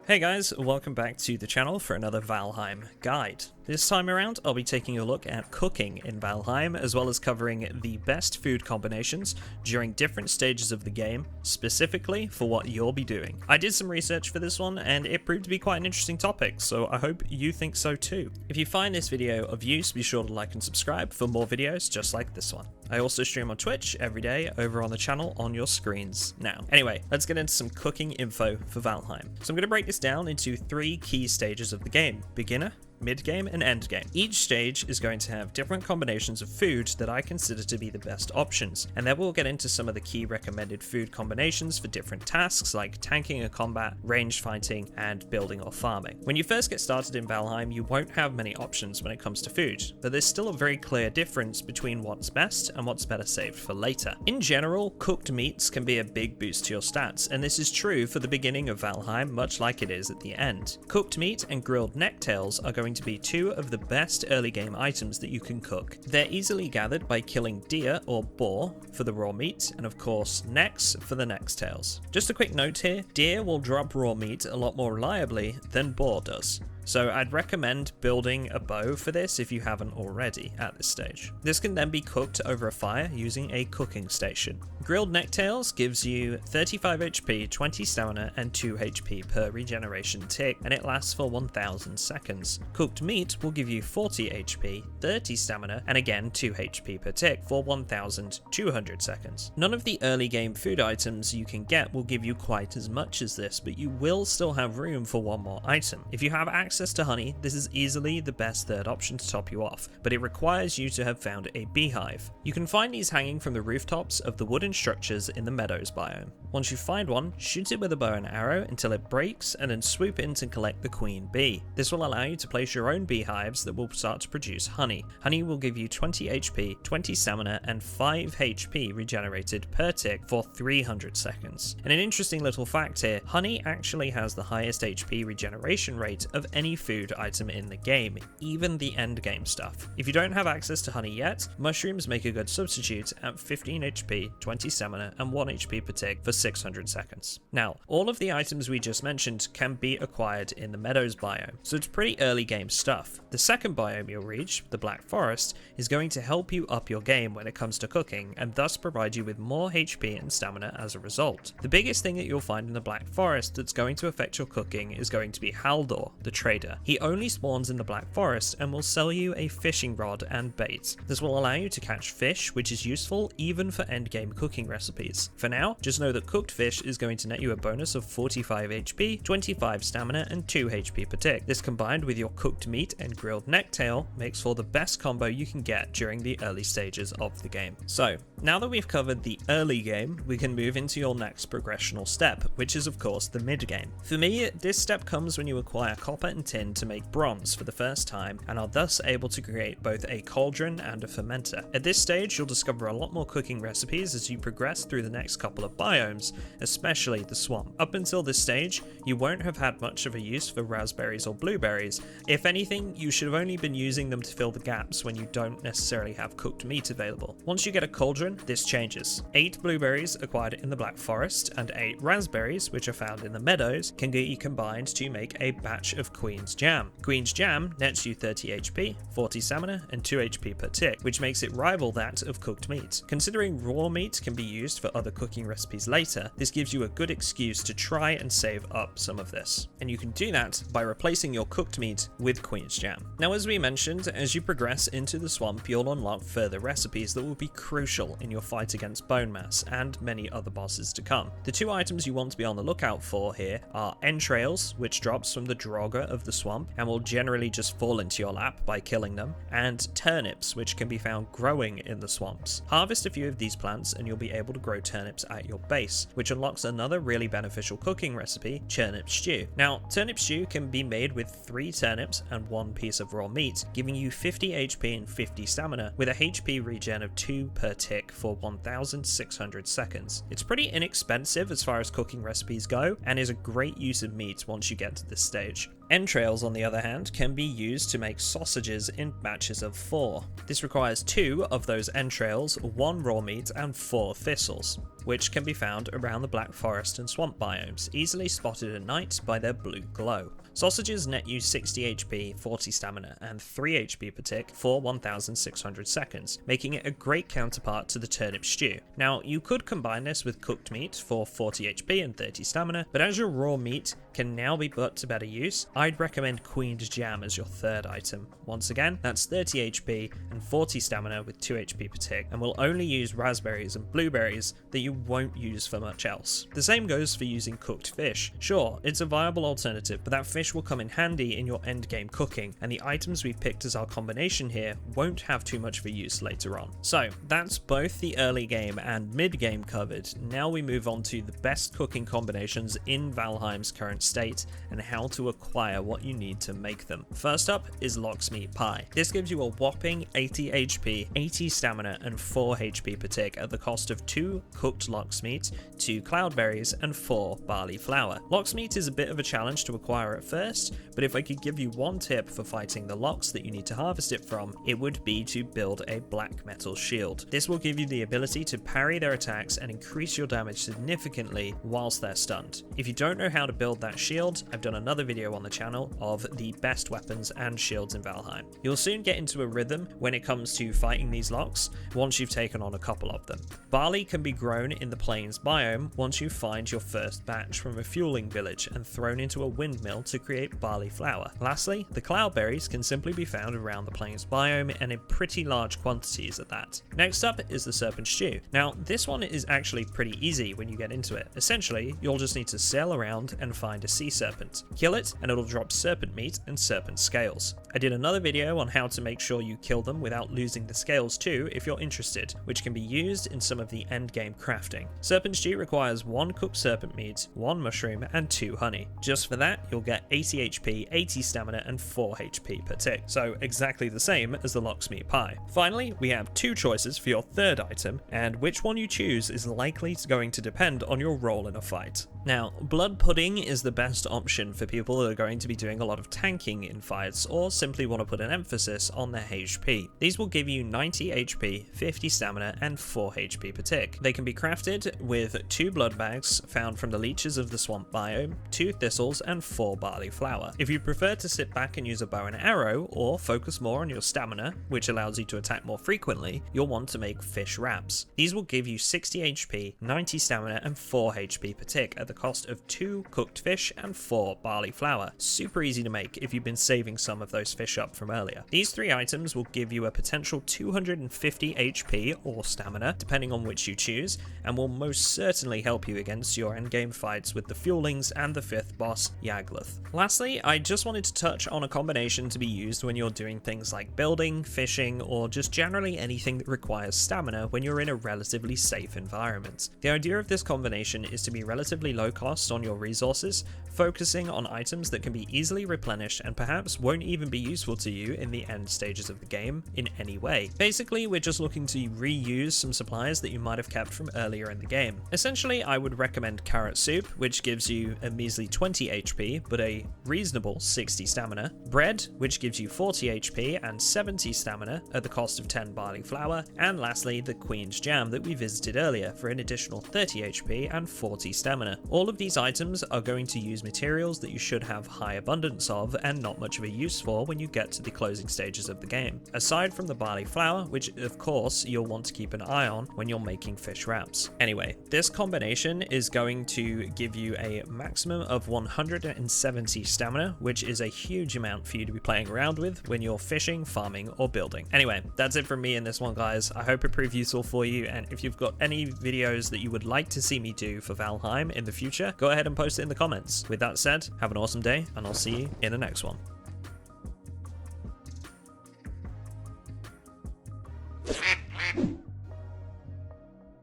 Hey guys, welcome back to the channel for another Valheim guide. This time around, I'll be taking a look at cooking in Valheim, as well as covering the best food combinations during different stages of the game, specifically for what you'll be doing. I did some research for this one, and it proved to be quite an interesting topic, so I hope you think so too. If you find this video of use, be sure to like and subscribe for more videos just like this one. I also stream on Twitch every day over on the channel on your screens now. Anyway, let's get into some cooking info for Valheim. So I'm going to break this down into 3 key stages of the game: beginner, mid-game, and end-game. Each stage is going to have different combinations of food that I consider to be the best options, and then we'll get into some of the key recommended food combinations for different tasks like tanking or combat, ranged fighting, and building or farming. When you first get started in Valheim, you won't have many options when it comes to food, but there's still a very clear difference between what's best and what's better saved for later. In general, cooked meats can be a big boost to your stats, and this is true for the beginning of Valheim much like it is at the end. Cooked meat and grilled necktails are going to be 2 of the best early game items that you can cook. They're easily gathered by killing deer or boar for the raw meat, and of course necks for the necktails. Just a quick note here, deer will drop raw meat a lot more reliably than boar does. So I'd recommend building a bow for this if you haven't already at this stage. This can then be cooked over a fire using a cooking station. Grilled necktails gives you 35 HP, 20 stamina, and 2 HP per regeneration tick, and it lasts for 1000 seconds. Cooked meat will give you 40 HP, 30 stamina, and again 2 HP per tick for 1200 seconds. None of the early game food items you can get will give you quite as much as this, but you will still have room for one more item. If you have access to honey, this is easily the best third option to top you off, but it requires you to have found a beehive. You can find these hanging from the rooftops of the wooden structures in the meadows biome. Once you find one, shoot it with a bow and arrow until it breaks, and then swoop in to collect the queen bee. This will allow you to place your own beehives that will start to produce honey. Honey will give you 20 HP, 20 stamina, and 5 HP regenerated per tick for 300 seconds. And an interesting little fact here, honey actually has the highest HP regeneration rate of any food item in the game, even the end game stuff. If you don't have access to honey yet, mushrooms make a good substitute at 15 HP, 20 stamina, and 1 HP per tick for 600 seconds. Now, all of the items we just mentioned can be acquired in the meadows biome, so it's pretty early game stuff. The second biome you'll reach, the Black Forest, is going to help you up your game when it comes to cooking, and thus provide you with more HP and stamina as a result. The biggest thing that you'll find in the Black Forest that's going to affect your cooking is going to be Haldor, the trader. He only spawns in the Black Forest and will sell you a fishing rod and bait. This will allow you to catch fish, which is useful even for endgame cooking recipes. For now, just know that cooked fish is going to net you a bonus of 45 HP, 25 stamina, and 2 HP per tick. This combined with your cooked meat and grilled necktail makes for the best combo you can get during the early stages of the game. So, now that we've covered the early game, we can move into your next progressional step, which is of course the mid game. For me, this step comes when you acquire copper and tin to make bronze for the first time, and are thus able to create both a cauldron and a fermenter. At this stage, you'll discover a lot more cooking recipes as you progress through the next couple of biomes, especially the swamp. Up until this stage, you won't have had much of a use for raspberries or blueberries. If anything, you should have only been using them to fill the gaps when you don't necessarily have cooked meat available. Once you get a cauldron, this changes. 8 blueberries acquired in the Black Forest and 8 raspberries, which are found in the meadows, can get you combined to make a batch of Queen's Jam. Queen's Jam nets you 30 HP, 40 stamina, and 2 HP per tick, which makes it rival that of cooked meat. Considering raw meat can be used for other cooking recipes later, this gives you a good excuse to try and save up some of this. And you can do that by replacing your cooked meat with Queen's Jam. Now, as we mentioned, as you progress into the swamp, you'll unlock further recipes that will be crucial in your fight against Bone Mass and many other bosses to come. The 2 items you want to be on the lookout for here are entrails, which drops from the Draugr of the swamp and will generally just fall into your lap by killing them, and turnips, which can be found growing in the swamps. Harvest a few of these plants and you'll be able to grow turnips at your base, which unlocks another really beneficial cooking recipe, turnip stew. Now, turnip stew can be made with 3 turnips and 1 piece of raw meat, giving you 50 HP and 50 stamina, with a HP regen of 2 per tick for 1600 seconds. It's pretty inexpensive as far as cooking recipes go, and is a great use of meat once you get to this stage. Entrails, on the other hand, can be used to make sausages in batches of 4. This requires 2 of those entrails, 1 raw meat, and 4 thistles, which can be found around the Black Forest and swamp biomes, easily spotted at night by their blue glow. Sausages net you 60 HP, 40 stamina, and 3 HP per tick for 1600 seconds, making it a great counterpart to the turnip stew. Now, you could combine this with cooked meat for 40 HP and 30 stamina, but as your raw meat can now be put to better use, I'd recommend Queen's Jam as your third item. Once again, that's 30 HP and 40 stamina with 2 HP per tick, and will only use raspberries and blueberries that you won't use for much else. The same goes for using cooked fish. Sure, it's a viable alternative, but that fish will come in handy in your endgame cooking, and the items we've picked as our combination here won't have too much for use later on. So that's both the early game and mid game covered. Now we move on to the best cooking combinations in Valheim's current state and how to acquire what you need to make them. First up is Lox Meat Pie. This gives you a whopping 80 HP, 80 stamina, and 4 HP per tick at the cost of 2 cooked lox meat, 2 cloudberries, and 4 barley flour. Lox meat is a bit of a challenge to acquire at first, but if I could give you one tip for fighting the lox that you need to harvest it from, it would be to build a black metal shield. This will give you the ability to parry their attacks and increase your damage significantly whilst they're stunned. If you don't know how to build that shield, I've done another video on the channel of the best weapons and shields in Valheim. You'll soon get into a rhythm when it comes to fighting these lox once you've taken on a couple of them. Barley can be grown in the plains biome once you find your first batch from a fueling village and thrown into a windmill to create barley flour. Lastly, the cloudberries can simply be found around the plains biome and in pretty large quantities at that. Next up is the serpent stew. Now, this one is actually pretty easy when you get into it. Essentially, you'll just need to sail around and find a sea serpent. Kill it and it'll drop serpent meat and serpent scales. I did another video on how to make sure you kill them without losing the scales too if you're interested, which can be used in some of the endgame crafting. Serpent stew requires 1 cooked serpent meat, 1 mushroom, and 2 honey. Just for that, you'll get 80 HP, 80 stamina, and 4 HP per tick, so exactly the same as the Lox Meat Pie. Finally, we have 2 choices for your third item, and which one you choose is likely going to depend on your role in a fight. Now, blood pudding is the best option for people that are going to be doing a lot of tanking in fights or simply want to put an emphasis on their HP. These will give you 90 HP, 50 stamina, and 4 HP per tick. They can be crafted with 2 blood bags found from the leeches of the swamp biome, 2 thistles, and 4 barley flour. If you prefer to sit back and use a bow and arrow or focus more on your stamina, which allows you to attack more frequently, you'll want to make fish wraps. These will give you 60 HP, 90 stamina, and 4 HP per tick at the cost of 2 cooked fish and 4 barley flour. Super easy to make if you've been saving some of those fish up from earlier. These 3 items will give you a potential 250 HP or stamina, depending on which you choose, and will most certainly help you against your endgame fights with the fuelings and the 5th boss, Yagluth. Lastly, I just wanted to touch on a combination to be used when you're doing things like building, fishing, or just generally anything that requires stamina when you're in a relatively safe environment. The idea of this combination is to be relatively low cost on your resources, focusing on items that can be easily replenished and perhaps won't even be useful to you in the end stages of the game in any way. Basically, we're just looking to reuse some supplies that you might have kept from earlier in the game. Essentially, I would recommend carrot soup, which gives you a measly 20 HP but a reasonable 60 stamina, bread, which gives you 40 HP and 70 stamina at the cost of 10 barley flour, and lastly the Queen's Jam that we visited earlier for an additional 30 HP and 40 stamina. All of these items are going to use materials that you should have high abundance of and not much of a use for when you get to the closing stages of the game, aside from the barley flour, which of course you'll want to keep an eye on when you're making fish wraps. Anyway, this combination is going to give you a maximum of 170 stamina, which is a huge amount for you to be playing around with when you're fishing, farming, or building. Anyway, that's it from me in this one, guys. I hope it proved useful for you, and if you've got any videos that you would like to see me do for Valheim in the future, go ahead and post it in the comments. With that said, have an awesome day, and I'll see you in the next one.